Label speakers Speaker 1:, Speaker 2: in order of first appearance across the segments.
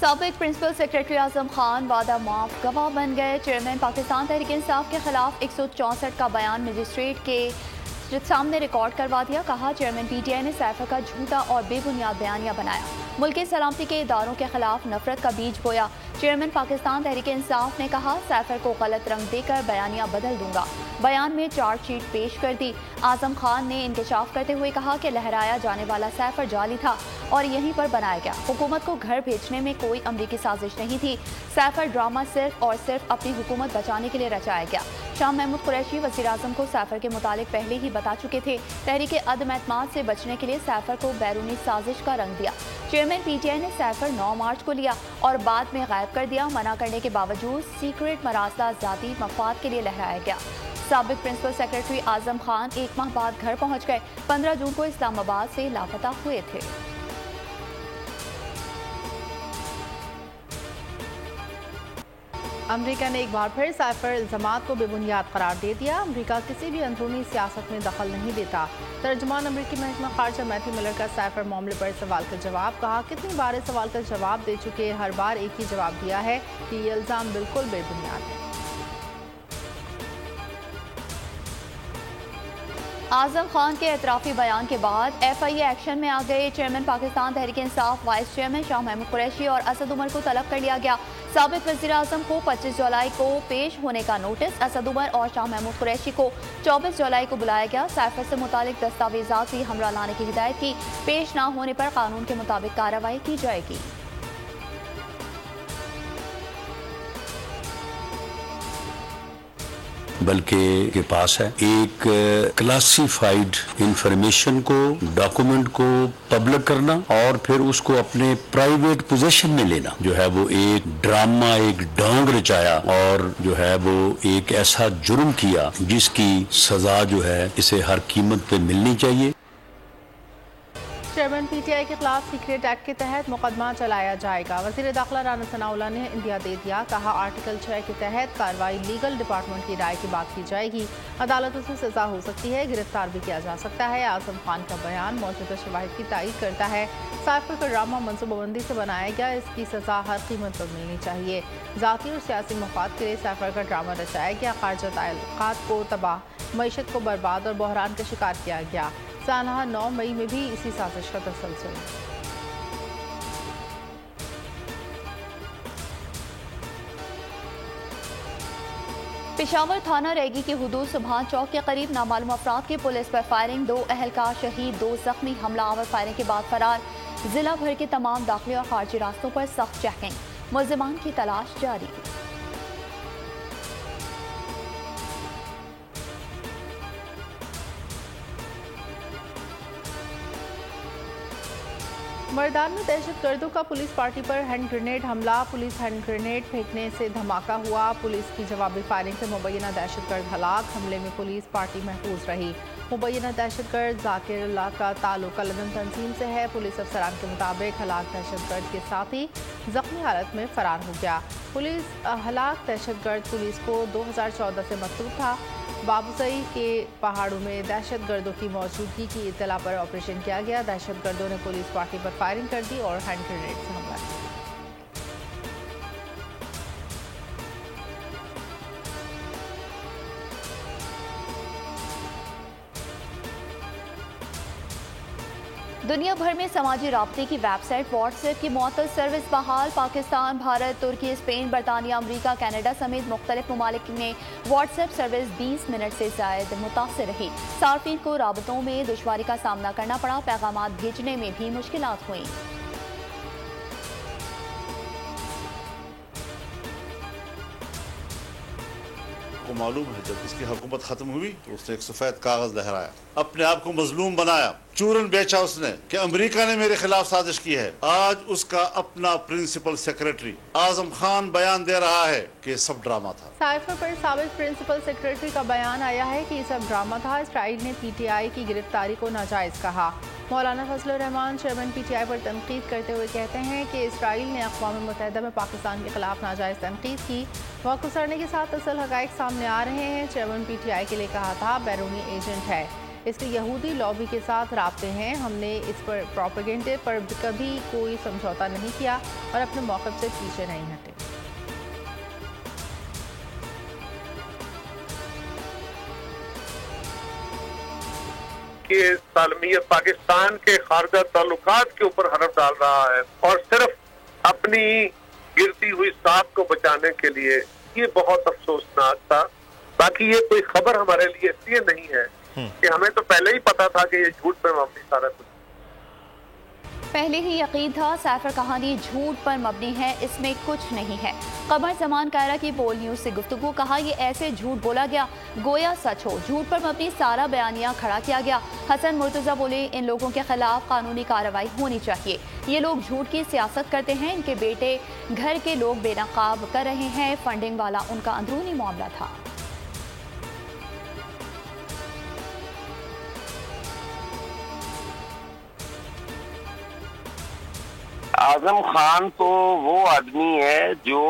Speaker 1: साबिक principal secretary Azam Khan वादा माफ गवाह बन गए। चेयरमैन पाकिस्तान तहरीक इंसाफ के खिलाफ 164 का बयान मजिस्ट्रेट के सामने रिकॉर्ड करवा दिया। कहा, चेयरमैन पीटीआई ने सैफर का झूठा और बेबुनियाद बयानिया बनाया, मुल्क की सलामती के इदारों के खिलाफ नफरत का बीज बोया। चेयरमैन पाकिस्तान तहरीक इंसाफ ने कहा, सैफर को गलत रंग देकर बयानिया बदल दूंगा। बयान में चार्जशीट पेश कर दी। आजम खान ने इंकशाफ करते हुए कहा कि लहराया जाने वाला सैफर जाली था और यहीं पर बनाया गया। हुकूमत को घर भेजने में कोई अमरीकी साजिश नहीं थी। सैफर ड्रामा सिर्फ और सिर्फ अपनी हुकूमत बचाने के लिए रचाया गया। शाह महमूद कुरैशी वज़ीर आज़म को सैफर के मुतालिक पहले ही बता चुके थे। तहरीक अदम एतमाद से बचने के लिए सैफर को बैरूनी साजिश का रंग दिया। चेयरमैन पीटीआई ने सैफर 9 मार्च को लिया और बाद में गायब कर दिया। मना करने के बावजूद सीक्रेट मरासला ज़ाती मफाद के लिए लहराया गया। साबिक प्रिंसिपल सेक्रेटरी आजम खान 1 माह बाद घर पहुंच गए। 15 जून को इस्लामाबाद से लापता हुए थे।
Speaker 2: अमेरिका ने एक बार फिर सैफर इल्जामात को बेबुनियाद करार दे दिया। अमेरिका किसी भी अंदरूनी सियासत में दखल नहीं देता। तर्जुमान अमेरिकी महकमा खारजा मैथ्यू मिलर का सैफर मामले पर सवाल का जवाब। कहा, कितनी बार इस सवाल का जवाब दे चुके, हर बार एक ही जवाब दिया है कि ये इल्ज़ाम बिल्कुल बेबुनियाद है।
Speaker 1: आजम खान के एतराफ़ी बयान के बाद FIA एक्शन में आ गए। Chairman Pakistan Tehreek Insaf vice chairman Shah Mahmood Qureshi और असद उमर को तलब कर लिया गया। साबिक वज़ीर आज़म को 25 जुलाई को पेश होने का नोटिस। असद उमर और शाह महमूद कुरैशी को 24 जुलाई को बुलाया गया। सैफर से मुतालिक दस्तावेजात भी हमरा लाने की हिदायत की। पेश न होने पर कानून के मुताबिक कार्रवाई की जाएगी।
Speaker 3: बल्कि के पास है एक क्लासिफाइड इंफॉर्मेशन को, डॉक्यूमेंट को पब्लिक करना और फिर उसको अपने प्राइवेट पोजीशन में लेना, जो है वो एक ड्रामा, एक ढोंग रचाया और जो है वो एक ऐसा जुर्म किया जिसकी सजा जो है इसे हर कीमत पे मिलनी चाहिए।
Speaker 2: चेयरमैन पीटीआई के खिलाफ सीक्रेट एक्ट के तहत मुकदमा चलाया जाएगा। वज़ीर दाखिला राना सनाउल्लाह ने इंदिया दे दिया। कहा, आर्टिकल 6 के तहत कार्रवाई लीगल डिपार्टमेंट की राय की बात की जाएगी। अदालतों से सजा हो सकती है, गिरफ्तार भी किया जा सकता है। आजम खान का बयान मौजूदा शवाहिद की तायीद करता है। सैफर का ड्रामा मनसूबाबंदी से बनाया गया, इसकी सजा हर कीमत पर मिलनी चाहिए। ज़ाती और सियासी मफाद के लिए सैफर का ड्रामा रचाया गया। खारजा ताल्लुकात को तबाह, मईशत को बर्बाद और बहरान का शिकार किया गया। सानहा 9 मई में भी इसी साजिश का तसलसल।
Speaker 1: पेशावर थाना रैगी की हुदूद सुभान चौक के करीब नामालूम अफराद की पुलिस पर फायरिंग। 2 अहलकार शहीद, 2 जख्मी। हमलावर फायरिंग के बाद फरार। जिला भर के तमाम दाखिली और खारजी रास्तों पर सख्त चेकिंग। मुल्जिमान की तलाश जारी।
Speaker 2: मर्दान में दहशतगर्दों का पुलिस पार्टी पर हैंड ग्रेनेड हमला। पुलिस हैंड ग्रेनेड फेंकने से धमाका हुआ। पुलिस की जवाबी फायरिंग से मुबैना दहशतगर्द हलाक। हमले में पुलिस पार्टी महफूज रही। मुबैना दहशतगर्द जाकिर अल्लाह का ताल्लुक लदन तंजीम से है। पुलिस अफसरान के मुताबिक हलाक दहशतगर्द के साथी जख्मी हालत में फरार हो गया। पुलिस हलाक दहशतगर्द पुलिस को 2014 से मतलूब था। बाबूसई के पहाड़ों में दहशतगर्दों की मौजूदगी की इत्तला पर ऑपरेशन किया गया। दहशतगर्दों ने पुलिस पार्टी पर फायरिंग कर दी और हैंड ग्रेनेड से हमला किया।
Speaker 1: दुनिया भर में समाजी राब्ते की वेबसाइट व्हाट्सएप की मुअत्तल सर्विस बहाल। पाकिस्तान, भारत, तुर्की, स्पेन, बरतानिया, अमरीका, कनाडा समेत मुख्तलिफ ममालिक में व्हाट्सएप सर्विस 20 मिनट से ज़ायद मुतासर रही। सार्फिन को राबतों में दुश्वारी का सामना करना पड़ा। पैगामात भेजने में भी मुश्किलात हुई।
Speaker 4: को मालूम है जब इसकी हुकूमत खत्म हुई तो उसने एक सफेद कागज लहराया, अपने आप को मजलूम बनाया, चूरन बेचा उसने कि अमेरिका ने मेरे खिलाफ साजिश की है। आज उसका अपना प्रिंसिपल सेक्रेटरी आजम खान बयान दे रहा है कि सब ड्रामा था।
Speaker 2: सैफर पर साबिक प्रिंसिपल सेक्रेटरी का बयान आया है कि सब ड्रामा था। इसराइल ने पीटीआई की गिरफ्तारी को नाजायज कहा। मौलाना फजलुर रहमान चेयरमैन पीटीआई पर तनकीद करते हुए कहते हैं कि इसराइल ने अक़वाम मुत्तहिदा में पाकिस्तान के खिलाफ नाजायज तनकीद की। वक्त गुजरने के साथ असल हक़ाइक़ सामने आ रहे हैं। चेयरमैन पीटीआई के लिए कहा था बैरूनी एजेंट है। इसके यहूदी लॉबी के साथ राब्ते हैं। हमने इस पर प्रोपेगेंडे पर कभी कोई समझौता नहीं किया और अपने मौक़िफ़ से पीछे नहीं हटे।
Speaker 5: कि तालमियत पाकिस्तान के खारजा ताल्लुकात के ऊपर हरफ डाल रहा है और सिर्फ अपनी गिरती हुई साख को बचाने के लिए, ये बहुत अफसोसनाक था। बाकी ये कोई खबर हमारे लिए इसलिए नहीं है कि हमें तो पहले ही पता था कि ये झूठ पे मबनी सारा कुछ।
Speaker 1: पहले ही यकीन था सैफर कहानी झूठ पर मबनी है, इसमें कुछ नहीं है। कमर जमान कायरा की बोल न्यूज़ से गुफ्तगू, कहा ये ऐसे झूठ बोला गया गोया सच हो। झूठ पर मबनी सारा बयानिया खड़ा किया गया। हसन मुर्तज़ा बोले इन लोगों के खिलाफ कानूनी कार्रवाई होनी चाहिए। ये लोग झूठ की सियासत करते हैं। इनके बेटे घर के लोग बेनकाब कर रहे हैं। फंडिंग वाला उनका अंदरूनी मामला था।
Speaker 6: आजम खान तो वो आदमी है जो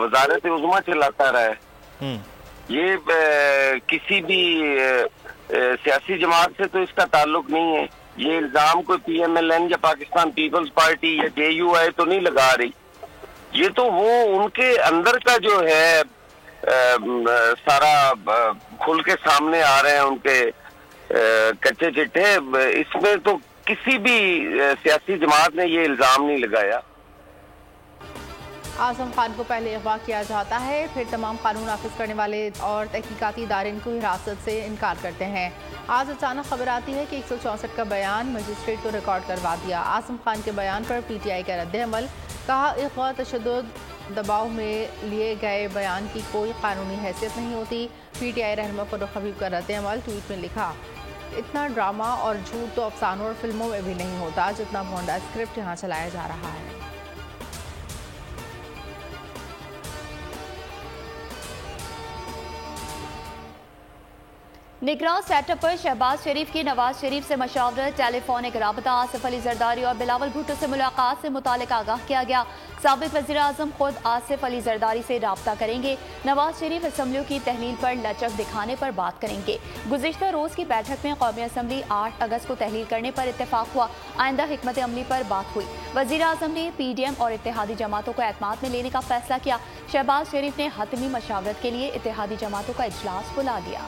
Speaker 6: वजारत उज़्मा चलाता रहा। ये किसी भी सियासी जमात से तो इसका ताल्लुक नहीं है। ये इल्जाम कोई PMLN या पाकिस्तान पीपल्स पार्टी या JUI तो नहीं लगा रही। ये तो वो उनके अंदर का जो है सारा खुल के सामने आ रहे हैं उनके कच्चे चिट्ठे। इसमें तो किसी भी सियासी जमात ने ये इल्जाम नहीं लगाया।
Speaker 2: आजम खान को पहले अगवा किया जाता है, फिर तमाम कानून नाफिज करने वाले और तहकीकाती इदारे इनको हिरासत से इनकार करते हैं। आज अचानक खबर आती है कि 164 का बयान मजिस्ट्रेट को रिकॉर्ड करवा दिया। आजम खान के बयान पर PTI का रद्द-ए-अमल, कहा इख्वा तशद्दुद दबाव में लिए गए बयान की कोई कानूनी हैसियत नहीं होती। PTI रहनुमा फरूख हबीब का रद्द-ए-अमल, ट्वीट में लिखा इतना ड्रामा और झूठ तो अफसानों और फिल्मों में भी नहीं होता जितना भोंडा स्क्रिप्ट यहाँ चलाया जा रहा है।
Speaker 1: निगरान सेटअप पर शहबाज शरीफ की नवाज शरीफ से मशावरत, टेलीफोनिक राबता, आसिफ अली जरदारी और बिलावल भुट्टो से मुलाकात से मुतालिक आगाह किया गया। साबिक वज़ीर आज़म खुद आसिफ अली जरदारी से राबता करेंगे। नवाज शरीफ असम्बलियों की तहलील पर लचक दिखाने पर बात करेंगे। गुज़िश्ता रोज़ की बैठक में कौमी असम्बली 8 अगस्त को तहलील करने पर इत्तेफाक हुआ। आइंदा हिकमत अमली पर बात हुई। वज़ीर आज़म ने PDM और इत्तेहादी जमातों को एतमाद में लेने का फैसला किया। शहबाज शरीफ ने हतमी मशावरत के लिए इत्तेहादी जमातों का इजलास बुला लिया।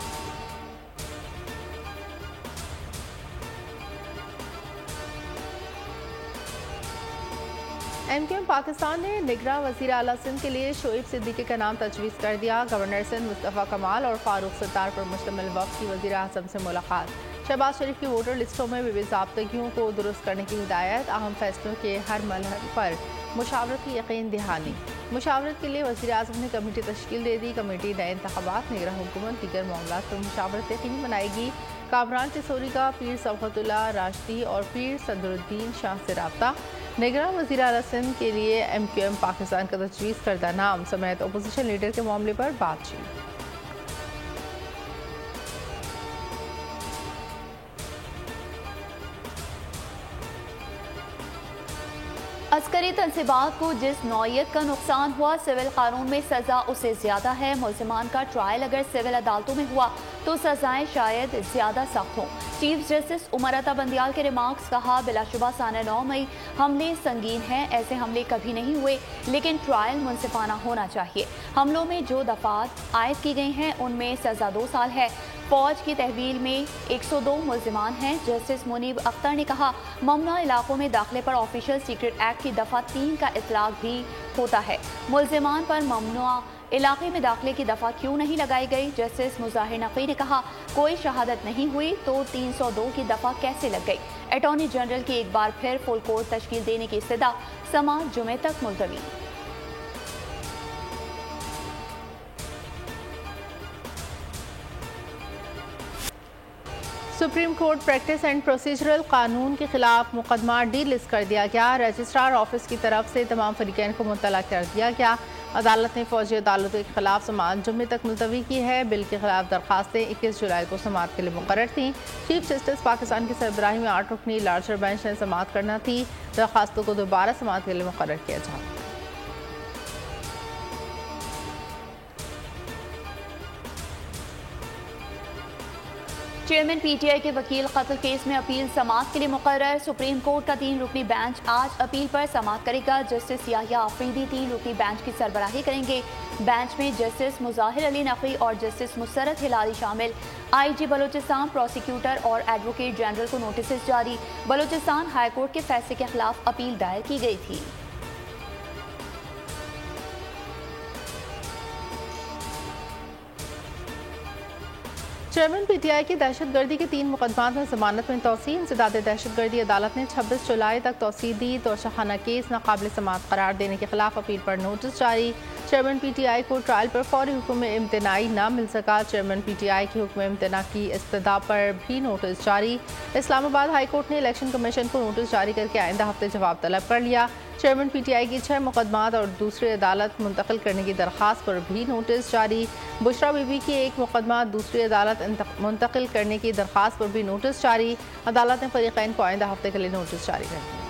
Speaker 2: MQM पाकिस्तान ने निगरान वज़ीर आला सिंध के लिए शोएब सिद्दीकी का नाम तजवीज़ कर दिया। गवर्नर सिंध मुस्तफ़ा कमाल और फारूक सत्तार पर मुश्तमिल वफ़द की वज़ीर आज़म से मुलाकात। शहबाज शरीफ की वोटर लिस्टों में बेज़ाब्तगियों को दुरुस्त करने की हिदायत। अहम फैसलों के हर मरहले पर मुशावरत की यकीन दहानी। मुशावरत के लिए वज़ीर आज़म ने कमेटी तश्कील दे दी। कमेटी नए इंतख़ाबात, निगरान हुकूमत, दीगर मामलात पर मुशावरत यकीनी बनाएगी। कामरान टिसोरी का पीर सौखतुल्लाह राशदी और पीर सदरुद्दीन शाह से राब्ता। निगरान वज़ीर आला सिंध के लिए MQM पाकिस्तान का तजवीज़ करदा नाम समेत अपोजिशन लीडर के मामले पर बातचीत।
Speaker 1: अस्करी तनसीबात को जिस नौयत का नुकसान हुआ, सिविल कानून में सज़ा उससे ज़्यादा है। मुल्ज़िमान का ट्रायल अगर सिविल अदालतों में हुआ तो सज़ाएं शायद ज़्यादा सख्त हों। चीफ जस्टिस उमर अता बंदियाल के रिमार्क्स, कहा बिलाशुबा साना 9 मई हमले संगीन हैं, ऐसे हमले कभी नहीं हुए, लेकिन ट्रायल मुनसिफाना होना चाहिए। हमलों में जो दफात आयद की गई हैं उनमें सज़ा 2 साल है। फौज की तहवील में 102 मुल्ज़िमान हैं। जस्टिस मुनीब अख्तर ने कहा ममनुआ इलाकों में दाखिले पर ऑफिशियल सीक्रेट एक्ट की दफ़ा 3 का इतलाक भी होता है। मुल्ज़िमान पर ममनुआ इलाके में दाखिले की दफ़ा क्यों नहीं लगाई गई? जस्टिस मुज़ाहिर नक़वी ने कहा कोई शहादत नहीं हुई तो 302 की दफ़ा कैसे लग गई? अटॉर्नी जनरल की एक बार फिर फुल कोर्ट तश्कील देने की इस्तदा, समाअत जुमे तक मुलतवी।
Speaker 2: Supreme court practice and procedural कानून के खिलाफ मुकदमा डीलिस्ट कर दिया गया। रजिस्ट्रार ऑफिस की तरफ से तमाम फरीकैन को मुतला कर दिया गया। अदालत ने फौजी अदालतों के खिलाफ समाअत जुम्मे तक मुलतवी की है। बिल के खिलाफ दरखास्तें 21 जुलाई को समाअत के लिए मुकर्रर थीं। चीफ जस्टिस पाकिस्तान की सरबराही में 8 रुकनी लार्जर बेंच ने समाअत करना थी। दरखास्तों को दोबारा समाअत के लिए मुकर्रर किया जाए।
Speaker 1: चेयरमैन पीटीआई के वकील कत्ल केस में अपील समाअत के लिए मुकर्रर। सुप्रीम कोर्ट का 3 रुकनी बेंच आज अपील पर समाअत करेगा। जस्टिस याहिया आफरीदी 3 रुकनी बेंच की सरबराही करेंगे। बेंच में जस्टिस मुजाहिर अली नकवी और जस्टिस मुसरत हिलाली शामिल। आईजी बलोचिस्तान, प्रोसिक्यूटर और एडवोकेट जनरल को नोटिस जारी। बलोचिस्तान हाईकोर्ट के फैसले के खिलाफ अपील दायर की गई थी।
Speaker 2: चेयरमैन पीटीआई की दहशतगर्दी के 3 मुकदमात में जमानत में तोसी। इंसदाद दहशतगर्दी अदालत ने 26 जुलाई तक तोसी दी। तोशाखाना केस नाकाबिल समाअत करार देने के खिलाफ अपील पर नोटिस जारी। चेयरमैन पीटीआई को ट्रायल पर फौरी हुक्म इम्तनाई न मिल सका। चेयरमैन पीटीआई की हुक्म इम्तना की इस्तदा पर भी नोटिस जारी। इस्लामाबाद हाई कोर्ट ने इलेक्शन कमीशन को नोटिस जारी करके आइंदा हफ्ते जवाब तलब कर लिया। चेयरमैन पीटीआई की 6 मुकदमात और दूसरी अदालत मुंतकिल करने की दरख्वास्त पर भी नोटिस जारी। बुशरा बीबी की 1 मुकदमा दूसरी अदालत मुंतकिल करने की दरख्वास्त पर भी नोटिस जारी। अदालत ने फरीकैन को आइंदा हफ्ते के लिए नोटिस जारी कर दिया।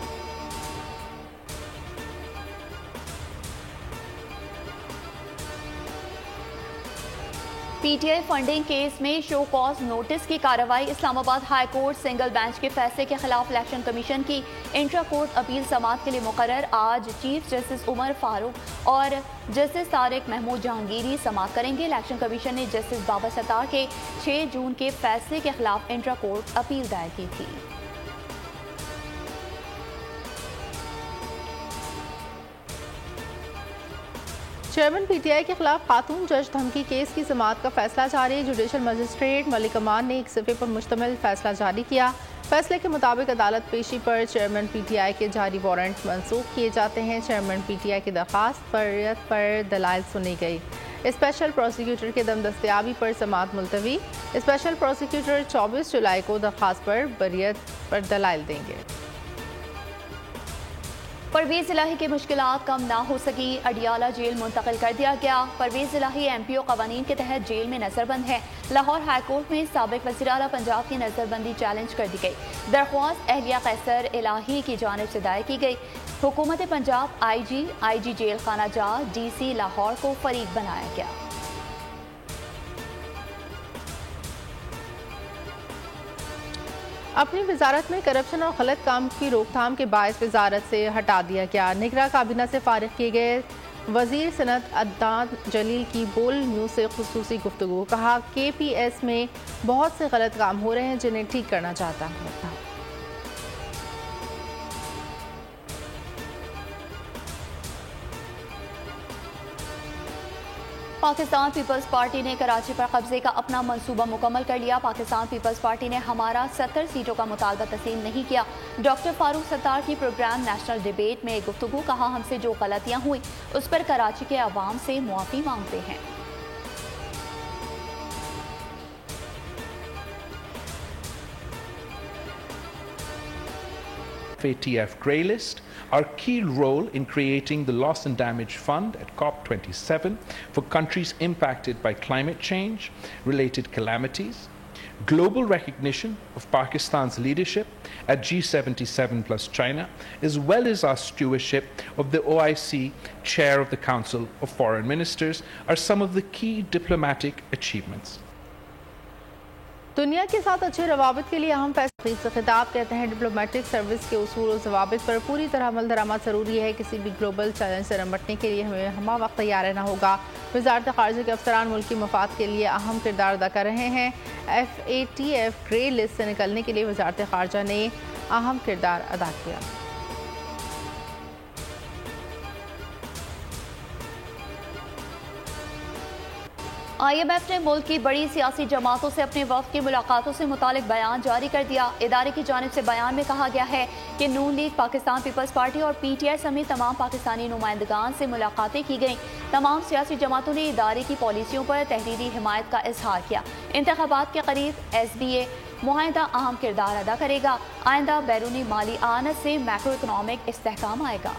Speaker 1: पीटीआई फंडिंग केस में शो कॉज नोटिस की कार्रवाई। Islamabad high court single bench के फैसले के खिलाफ इलेक्शन कमीशन की इंट्रा कोर्ट अपील समाअत के लिए मुकर्रर। आज चीफ जस्टिस उमर फारूक और जस्टिस तारिक महमूद जहांगीरी समाअत करेंगे। इलेक्शन कमीशन ने जस्टिस बाबा सत्तार के 6 जून के फैसले के खिलाफ इंट्रा कोर्ट अपील दायर की थी।
Speaker 2: चेयरमैन पीटीआई के खिलाफ खातून जज धमकी केस की समाअत का फैसला जारी। जुडिशल मजिस्ट्रेट मलिक अमान ने एक सफ़े पर मुश्तमिल फैसला जारी किया। फैसले के मुताबिक अदालत पेशी पर चेयरमैन पीटीआई के जारी वारंट मनसूख किए जाते हैं। चेयरमैन पीटीआई की दरख्वास्त पर दलाइल सुनी गई। स्पेशल प्रोसिक्यूटर के दम दस्तयाबी पर समाअत मुलतवी। स्पेशल प्रोसिक्यूटर 24 जुलाई को दरख्वास्त पर बरियत पर दलाइल देंगे।
Speaker 1: परवेज इलाही की मुश्किलात कम ना हो सकी। अडियाला जेल मुंतकिल कर दिया गया। परवेज इलाही एमपीओ कवानीन के तहत जेल में नजरबंद है। लाहौर हाईकोर्ट में साबिक वज़ीर आला पंजाब की नजरबंदी चैलेंज कर दी गई। दरख्वास्त अहलिया कैसर इलाही की जानिब से दायर की गई। हुकूमत पंजाब आईजी जेल खाना जा डीसी लाहौर को फरीक बनाया गया।
Speaker 2: अपनी वजारत में करप्शन और गलत काम की रोकथाम के बायस वजारत से हटा दिया गया। निगरां काबीना से फारिग किए गए वजीर सनत अदनान जलील की बोल न्यूज़ से खुसूसी गुफ्तगू। कहा KPS में बहुत से गलत काम हो रहे हैं जिन्हें ठीक करना चाहता हूँ।
Speaker 1: पाकिस्तान पीपल्स पार्टी ने कराची पर कब्जे का अपना मंसूबा मुकम्मल कर लिया। पाकिस्तान पीपल्स पार्टी ने हमारा 70 सीटों का मुतालबा तस्लीम नहीं किया। डॉक्टर फारूक सत्तार की प्रोग्राम नेशनल डिबेट में गुफ्तगू। कहा हमसे जो गलतियां हुई उस पर कराची के अवाम से मुआफ़ी मांगते हैं।
Speaker 7: FATF grey list, our key role in creating the Loss and Damage Fund at COP27 for countries impacted by climate change related calamities, global recognition of Pakistan's leadership at G77 plus China, as well as our stewardship of the OIC Chair of the Council of Foreign Ministers are some of the key diplomatic achievements.
Speaker 2: दुनिया के साथ अच्छे रवाबित के लिए अहम फैसले से खिताब कहते हैं डिप्लोमेटिक सर्विस के उसूल और जवाबित पर पूरी तरह अमल दरामद ज़रूरी है। किसी भी ग्लोबल चैलेंज से निपटने के लिए हमें हमा वक्त तैयार रहना होगा। वज़ारत ख़ारिजा के अफसरान मुल्क की मफाद के लिए अहम किरदार अदा कर रहे हैं। FATF ग्रे लिस्ट से निकलने के लिए वज़ारत ख़ारिजा ने अहम किरदार अदा किया।
Speaker 1: IMF ने मुल्क की बड़ी सियासी जमातों से अपने वफ़द की मुलाकातों से मुतालिक बयान जारी कर दिया। इदारे की जानिब से बयान में कहा गया है कि नून लीग, पाकिस्तान पीपल्स पार्टी और PTI समेत तमाम पाकिस्तानी नुमाइंदगान से मुलाकातें की गईं। तमाम सियासी जमातों ने इदारे की पॉलिसियों पर तहरीरी हिमायत का इजहार किया। इंतखाबात के करीब SBA मुआहिदा अहम किरदार अदा करेगा। आइंदा बैरूनी माली आनत से मैक्रो इकनॉमिक इस्तेहकाम आएगा।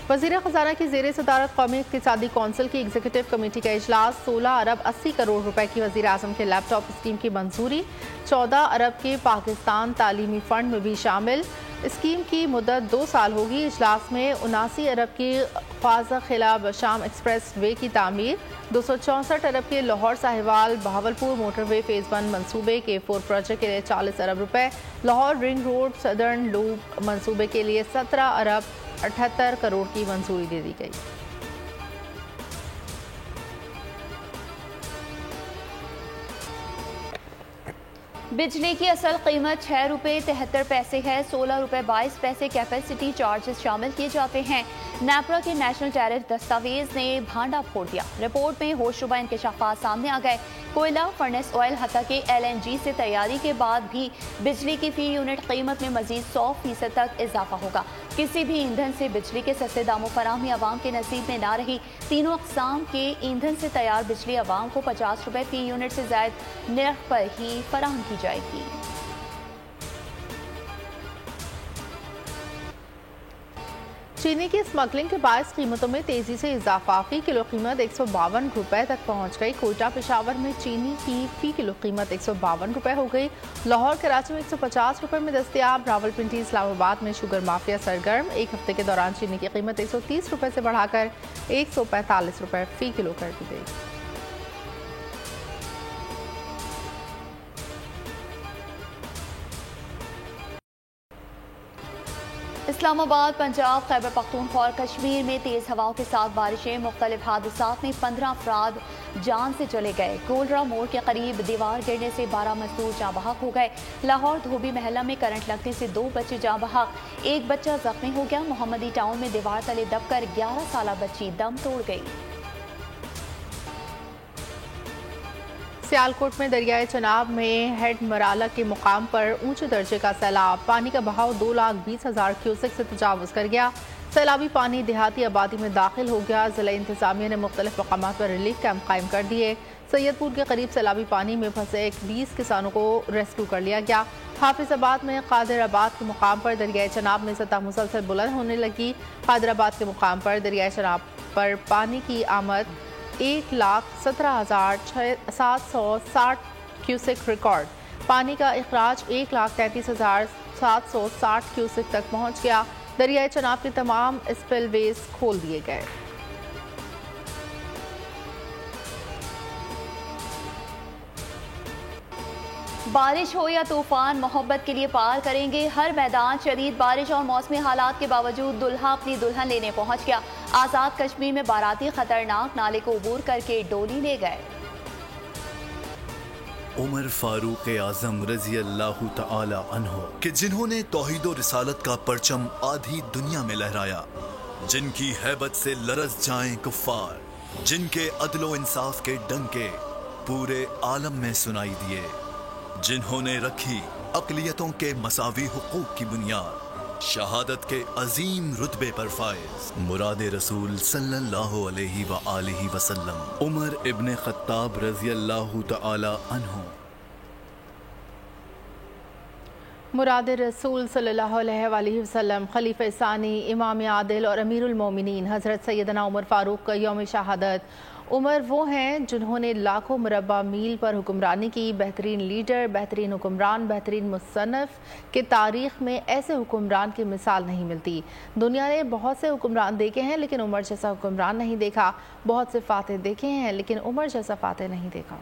Speaker 2: वज़ीर ख़ज़ाना की ज़ेर सदारत कौमी इक़्तिसादी कौंसिल की एग्जीक्यूटिव कमेटी का इजलास। 16 अरब 80 करोड़ रुपए की वज़ीर आज़म के लैपटॉप स्कीम की मंजूरी। 14 अरब के पाकिस्तान तालीमी फ़ंड में भी शामिल। स्कीम की मुद्दत 2 साल होगी। इजलास में 79 अरब की ख्वाजा खिला बशाम एक्सप्रेस वे की तामीर, 264 अरब के लाहौर साहिवाल बहावलपुर मोटरवे फेज़ 1 मंसूबे के 4 प्रोजेक्ट के लिए 40 अरब रुपए, Lahore ring road southern loop मंसूबे के लिए 17 अरब 78 करोड़ की मंजूरी दे दी गई।
Speaker 1: बिजली की असल कीमत 6 रुपये 73 पैसे है। 16 रुपये 22 पैसे कैपेसिटी चार्जेस शामिल किए जाते हैं। नेपरा के नेशनल टैरिफ दस्तावेज ने भांडा फोड़ दिया। रिपोर्ट में होशरुबा इंकशाफात सामने आ गए। कोयला, फर्नेस ऑयल हत्ता के LNG से तैयारी के बाद भी बिजली की फी यूनिट कीमत में मजीद 100% तक इजाफा होगा। किसी भी ईंधन से बिजली के सस्ते दामों फराहमी आवाम के नसीब में ना रही। तीनों अक़साम के ईंधन से तैयार बिजली आवाम को 50 रुपये फी यूनिट से ज़ायद नर्ख पर ही फराहम की जाएगी।
Speaker 2: चीनी की स्मगलिंग के बायस कीमतों में तेजी से इजाफा। फी किलो कीमत 152 रुपए तक पहुंच गई। कोयटा पेशावर में चीनी की फी किलो कीमत 152 रुपए हो गई। लाहौर कराची में 150 रुपए में दस्तियाब। रावलपिंडी इस्लामाबाद में शुगर माफिया सरगर्म। एक हफ्ते के दौरान चीनी की कीमत 130 रुपए से बढ़ाकर 145 रुपए फी किलो कर दी गई।
Speaker 1: इस्लामाबाद, पंजाब, खैबर पख्तूनख्वा और कश्मीर में तेज़ हवाओं के साथ बारिशें। मुख्तलिफ हादसात में 15 अफराद जान से चले गए। गोलरा मोड़ के करीब दीवार गिरने से 12 मजदूर जाँ बहक हो गए। लाहौर धोबी महला में करंट लगने से 2 बच्चे जाँ बहक, एक बच्चा जख्मी हो गया। मोहम्मदी टाउन में दीवार तले दबकर 11 साला बच्ची दम तोड़ गई।
Speaker 2: सियालकोट में दरियाए चनाब में हेड मराला के मुकाम पर ऊंचे दर्जे का सैलाब। पानी का बहाव 2,20,000 क्यूसेक से तजावुज कर गया। सैलाबी पानी देहाती आबादी में दाखिल हो गया। जिला इंतजामिया ने मुख्तलिफ मकामात पर रिलीफ कैंप कायम कर दिए। सैयदपुर के करीब सैलाबी पानी में फंसे 20 किसानों को रेस्क्यू कर लिया गया। हाफिजाबाद में कादिराबाद के मुकाम पर दरियाए चनाब में सतह मुसलसल बुलंद होने लगी। कादिराबाद के मुकाम पर दरियाए चनाब पर पानी की आमद 1,17,760 क्यूसेक रिकॉर्ड। पानी का इखराज 1,33,760 क्यूसेक तक पहुंच गया। दरियाए चनाब के तमाम स्पिलवेज खोल दिए गए।
Speaker 1: बारिश हो या तूफान, मोहब्बत के लिए पार करेंगे हर मैदान। शदीद बारिश और मौसमी हालात के बावजूद दुल्हा अपनी दुल्हन लेने पहुंच गया। आज़ाद कश्मीर में बाराती खतरनाक नाले को अबूर करके डोली ले गए।
Speaker 8: उमर फारूक आज़म रज़ी अल्लाह तआला अन्हो कि जिन्होंने तौहीद और रिसालत का परचम आधी दुनिया में लहराया, जिनकी हैबत से लरज़ जाएं कुफ्फार, जिनके अदलो इंसाफ के डंके पूरे आलम में सुनाई दिए, जिन्होंने रखी अक़लियतों के मसावी हुकूक की बुनियाद, शहादत के अजीम रुतबे पर फायज मुराद रसूल सल्लल्लाहु अलैहि व आलिहि वसल्लम उमर इब्न खत्ताब रज़ी अल्लाह तआला अन्हु।
Speaker 2: मुराद रसूल सल्लल्लाहु अलैहि वसल्लम, खलीफा सानी, इमाम आदिल और अमीरुल मोमिनीन हज़रत सैयदना उमर फारूक का यौम शहादत। उमर वो हैं जिन्होंने लाखों मुरब्बा मील पर हुक्मरानी की। बेहतरीन लीडर, बेहतरीन हुक्मरान, बेहतरीन मुसन्नफ़ के तारीख़ में ऐसे हुक्मरान की मिसाल नहीं मिलती। दुनिया ने बहुत से हुक्मरान देखे हैं लेकिन उमर जैसा हुक्मरान नहीं देखा। बहुत से फातेह देखे हैं लेकिन उमर जैसा फातेह नहीं देखा।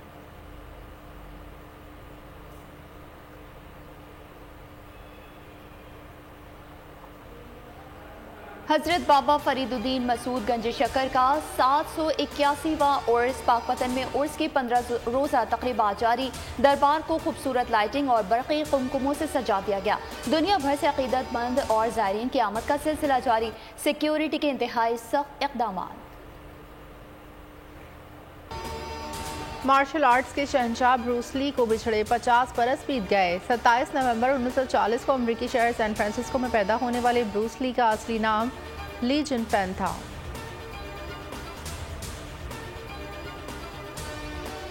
Speaker 1: हजरत बाबा फरीदुद्दीन मसूद गंज शकर का 781वां उर्स पाकपतन में उर्स की 15 रोज़ा तकरीबा जारी। दरबार को खूबसूरत लाइटिंग और बरक़ी कुमकुमों से सजा दिया गया। दुनिया भर से अक़ीदतमंद और ज़ायरीन की आमद का सिलसिला जारी। सिक्योरिटी के इंतहाई सख्त इक़दाम।
Speaker 2: मार्शल आर्ट्स के शहंशाह ब्रूस ली को बिछड़े 50 बरस बीत गए। 27 नवंबर 1940 को अमेरिकी शहर सैन फ्रांसिस्को में पैदा होने वाले ब्रूस ली का असली नाम ली जिनफेन था।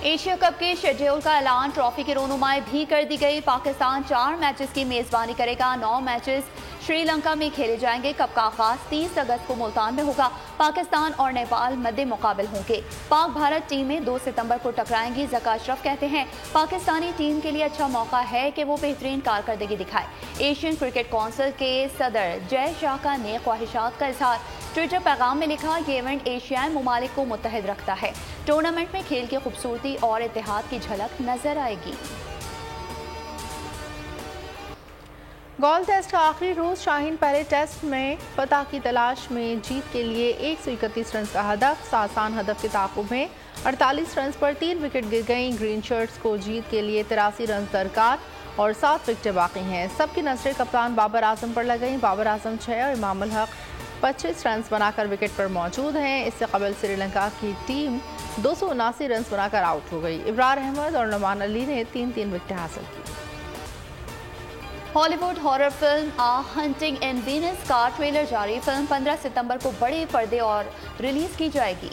Speaker 1: एशिया कप के शेड्यूल का ऐलान, ट्रॉफी की रोनुमाई भी कर दी गई। पाकिस्तान 4 मैचेस की मेजबानी करेगा। 9 मैचेस श्रीलंका में खेले जाएंगे। कप का आगाज 30 अगस्त को मुल्तान में होगा। पाकिस्तान और नेपाल मद्दे मुकाबिल होंगे। पाक भारत टीमें 2 सितंबर को टकराएंगी। ज़का अशरफ कहते हैं पाकिस्तानी टीम के लिए अच्छा मौका है कि वो बेहतरीन कारकर्दगी दिखाए। एशियन क्रिकेट काउंसिल के सदर जय शाह ने ख्वाहिशात का इजहार ट्विटर पैगाम में लिखा, ये इवेंट एशियाई ममालिक को मुत्तहिद रखता है। टूर्नामेंट में खेल की खूबसूरती और इत्तेहाद की झलक नजर आएगी।
Speaker 2: गोल टेस्ट का आखिरी रोज शाहीन पहले टेस्ट में फतह की तलाश में जीत के लिए 131 रन का हदफ, आसान हदफ के ताक़ुब में 48 रन पर 3 विकेट गिर गईं। ग्रीन शर्ट्स को जीत के लिए 83 रन दरकार और 7 विकेटें बाकी हैं। सबकी नजरें कप्तान बाबर आजम पर लग गईं। बाबर आजम 6 और इमाम उल हक 25 रन बनाकर विकेट पर मौजूद हैं। इससे कबल श्रीलंका की टीम 279 रन बनाकर आउट हो गई। इब्रार अहमद और नुमान अली ने 3-3 विकेटें हासिल की।
Speaker 1: Hollywood horror film a haunting in Venice का ट्रेलर जारी। फिल्म 15 सितंबर को बड़े पर्दे और रिलीज की जाएगी।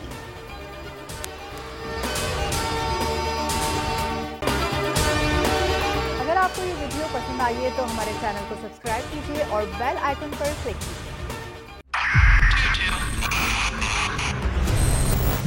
Speaker 2: अगर आपको ये वीडियो पसंद आई है तो हमारे चैनल को सब्सक्राइब कीजिए और बेल आइकन पर क्लिक कीजिए।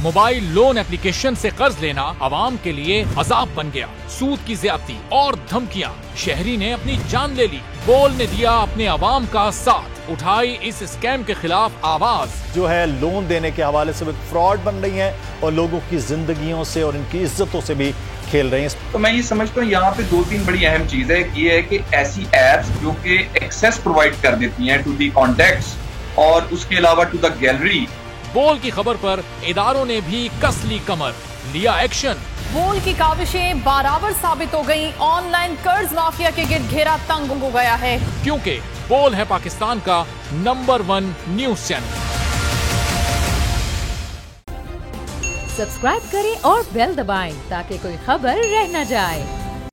Speaker 9: मोबाइल लोन एप्लीकेशन से कर्ज लेना आवाम के लिए अजाब बन गया। सूद की ज्यादती और धमकियां, शहरी ने अपनी जान ले ली। बोल ने दिया अपने आवाम का साथ, उठाई इस स्कैम के खिलाफ आवाज।
Speaker 10: जो है लोन देने के हवाले से फ्रॉड बन रही है और लोगों की जिंदगियों से और इनकी इज्जतों से भी खेल रही हैं।
Speaker 11: तो मैं ये समझता हूँ यहाँ पे 2-3 बड़ी अहम चीज है। ये है कि ऐसी एप्स जो कि एक्सेस प्रोवाइड कर देती हैं टू दी कॉन्टैक्ट्स और उसके अलावा टू द गैलरी।
Speaker 9: बोल की खबर पर इदारों ने भी कस ली कमर, लिया एक्शन।
Speaker 2: बोल की काविशें बराबर साबित हो गई। ऑनलाइन कर्ज माफिया के गिर्द घेरा तंग हो गया है,
Speaker 9: क्योंकि बोल है पाकिस्तान का नंबर 1 न्यूज चैनल।
Speaker 12: सब्सक्राइब करें और बेल दबाएं ताकि कोई खबर रह न जाए।